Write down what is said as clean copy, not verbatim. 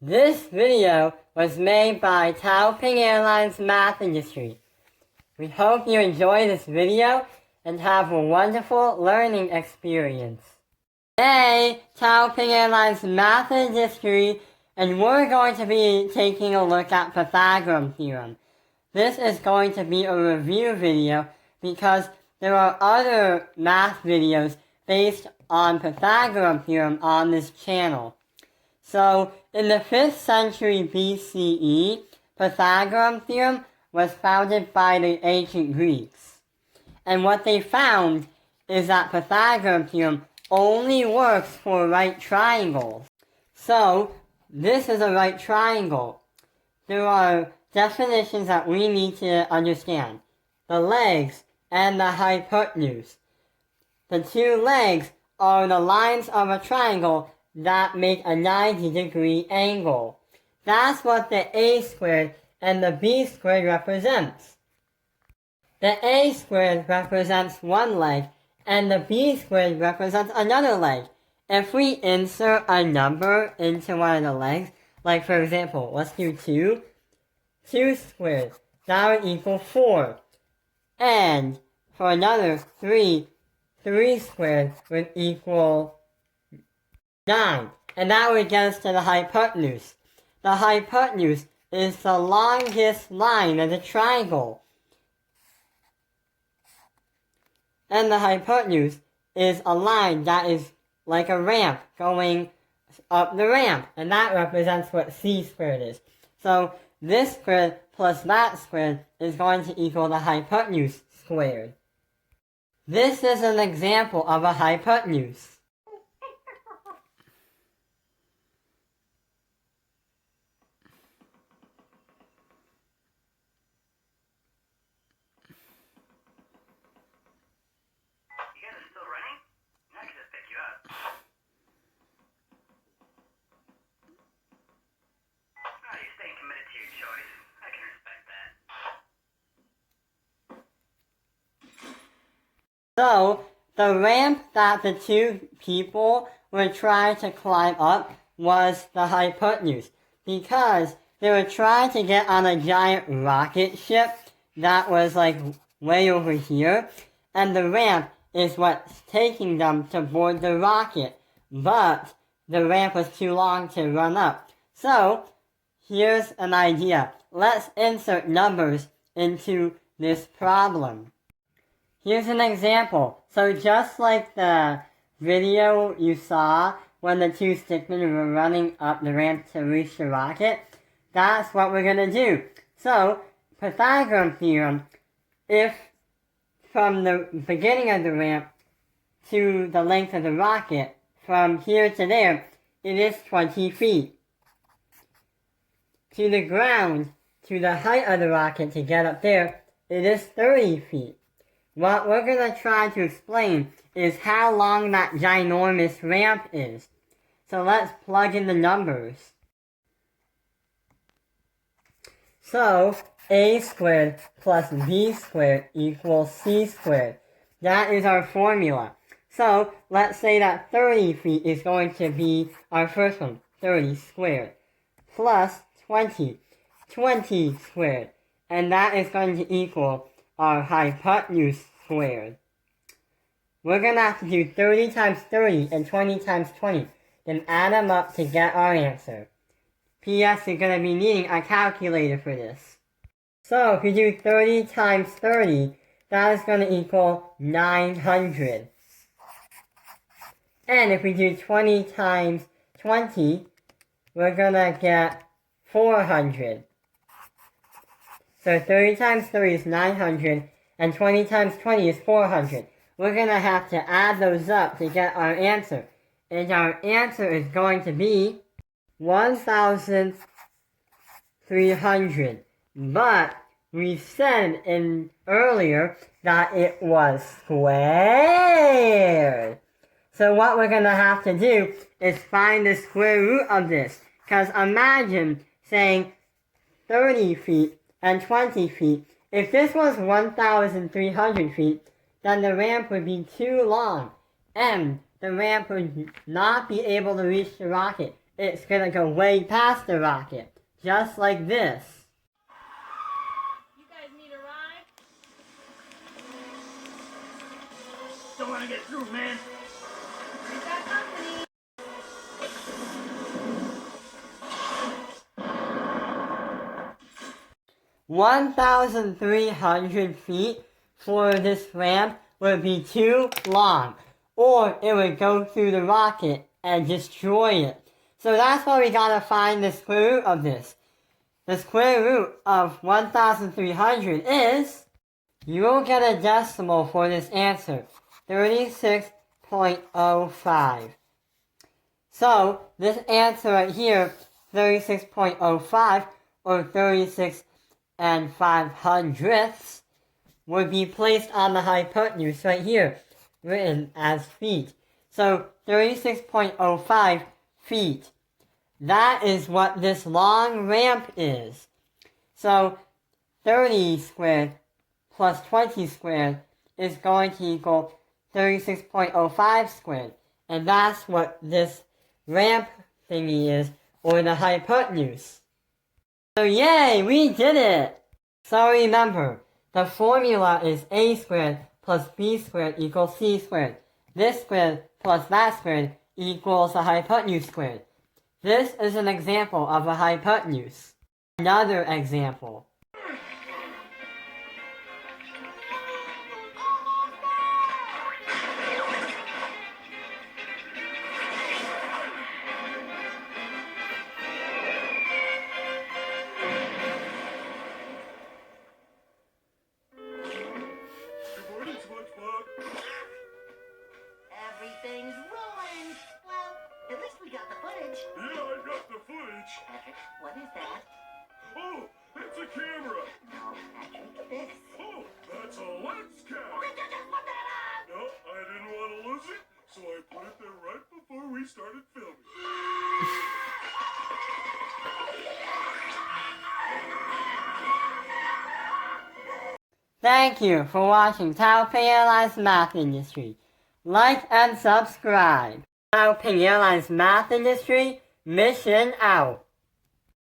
This video was made by Taoping Airlines Math Industry. We hope you enjoy this video and have a wonderful learning experience. Today, Taoping Airlines Math Industry, and we're going to be taking a look at Pythagorean theorem. This is going to be a review video because there are other math videos based on Pythagorean theorem on this channel. So, in the 5th century BCE, Pythagorean theorem was founded by the ancient Greeks. And what they found is that Pythagorean theorem only works for right triangles. So, this is a right triangle. There are definitions that we need to understand. The legs and the hypotenuse. The two legs are the lines of a triangle that make a 90-degree angle. That's what the a squared and the b squared represents. The a squared represents one leg, and the b squared represents another leg. If we insert a number into one of the legs, like for example, let's do 2. 2 squared, that would equal 4. And for another 3, 3 squared would equal 9. And that would get us to the hypotenuse. The hypotenuse is the longest line of the triangle. And the hypotenuse is a line that is like a ramp going up the ramp. And that represents what c squared is. So this squared plus that squared is going to equal the hypotenuse squared. This is an example of a hypotenuse. So, the ramp that the two people were trying to climb up was the hypotenuse, because they were trying to get on a giant rocket ship that was like way over here, and the ramp is what's taking them to board the rocket, but the ramp was too long to run up. So, here's an idea. Let's insert numbers into this problem. Here's an example. So just like the video you saw when the two stickmen were running up the ramp to reach the rocket, that's what we're going to do. So, Pythagorean theorem, if from the beginning of the ramp to the length of the rocket, from here to there, it is 20 feet. To the ground, to the height of the rocket to get up there, it is 30 feet. What we're going to try to explain is how long that ginormous ramp is. So let's plug in the numbers. So, a squared plus b squared equals c squared. That is our formula. So, let's say that 30 feet is going to be our first one, 30 squared, plus 20, 20 squared. And that is going to equal our hypotenuse squared. We're going to have to do 30 times 30 and 20 times 20, then add them up to get our answer. P.S. You're going to be needing a calculator for this. So if you do 30 times 30, that is going to equal 900. And if we do 20 times 20, we're going to get 400. So 30 times 30 is 900, and 20 times 20 is 400. We're going to have to add those up to get our answer. And our answer is going to be 1,300. But we said earlier that it was squared. So what we're going to have to do is find the square root of this. Because imagine saying 30 feet and 20 feet. If this was 1,300 feet, then the ramp would be too long, and the ramp would not be able to reach the rocket, it's gonna go way past the rocket, just like this. You guys need a ride? Don't wanna get through, man. We got company. 1,300 feet for this ramp would be too long, or it would go through the rocket and destroy it. So that's why we gotta find the square root of this. The square root of 1,300 is, you will get a decimal for this answer, 36.05. So this answer right here, 36.05 or 36 and 5/100ths, would be placed on the hypotenuse right here, written as feet. So 36.05 feet. That is what this long ramp is. So 30 squared plus 20 squared is going to equal 36.05 squared. And that's what this ramp thingy is, or the hypotenuse. So yay, we did it! So remember, the formula is a squared plus b squared equals c squared. This squared plus that squared equals the hypotenuse squared. This is an example of a hypotenuse. Another example. Everything's ruined. Well, at least we got the footage. Yeah, I got the footage. Patrick, what is that? Oh, it's a camera. No, Patrick, this. Oh, that's a lens cam. Did you just put that on? No, I didn't want to lose it, so I put it there right before we started filming. Thank you for watching Taiping Airlines Math Industry. Like and subscribe. Taiping Airlines Math Industry, mission out.